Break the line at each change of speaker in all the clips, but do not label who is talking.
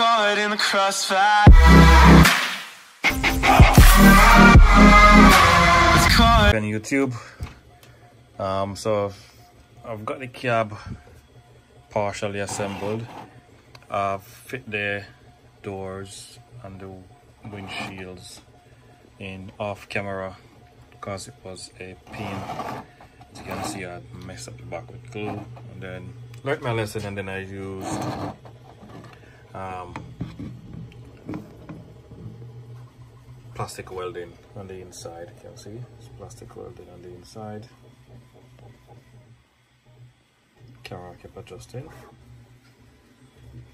caught in the crossfire.
On YouTube. So I've got the cab partially assembled. I've fit the doors and the windshields in off camera because it was a pin. As you can see, I messed up the back with glue, and then learned my lesson, and then I used plastic welding on the inside. You can see it's plastic welding on the inside. Camera kept adjusting.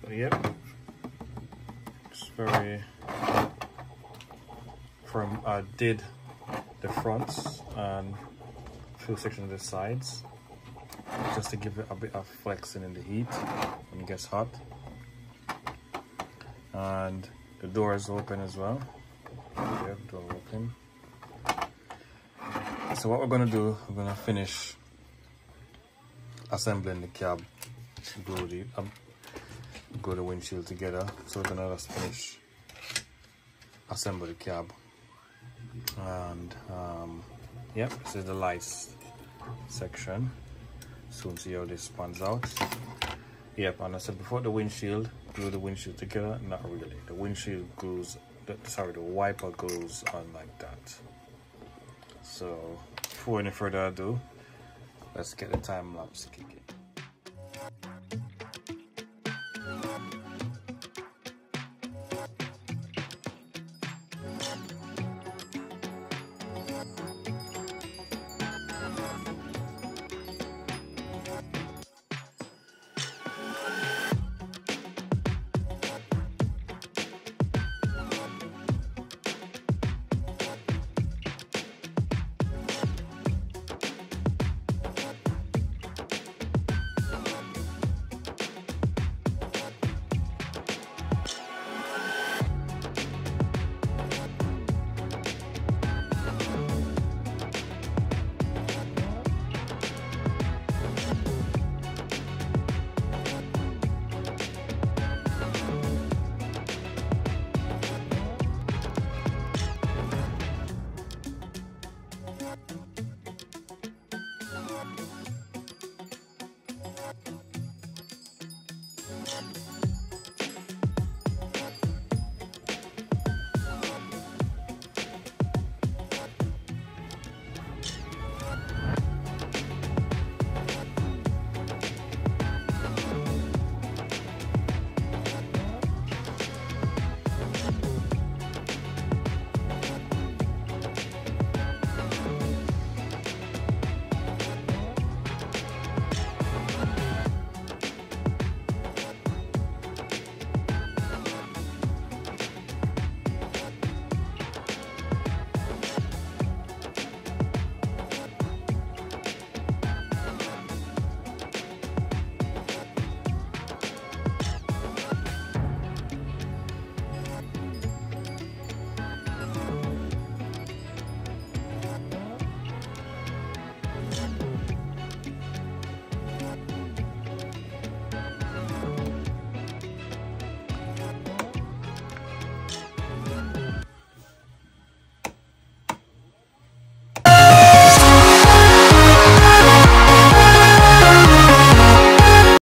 But yeah, it's very firm. I did the fronts and few sections of the sides just to give it a bit of flexing in the heat when it gets hot. And the door is open as well. Yeah, door open. So what we're gonna do, we're gonna finish assembling the cab, glue the windshield together. So we're gonna just finish assemble the cab. And yep, this is the lights section. Soon see how this spans out. Yep, and I said before, the windshield, glue the windshield together. Not really. The windshield glues, the wiper goes on like that. So before any further ado, let's get the time lapse kicking.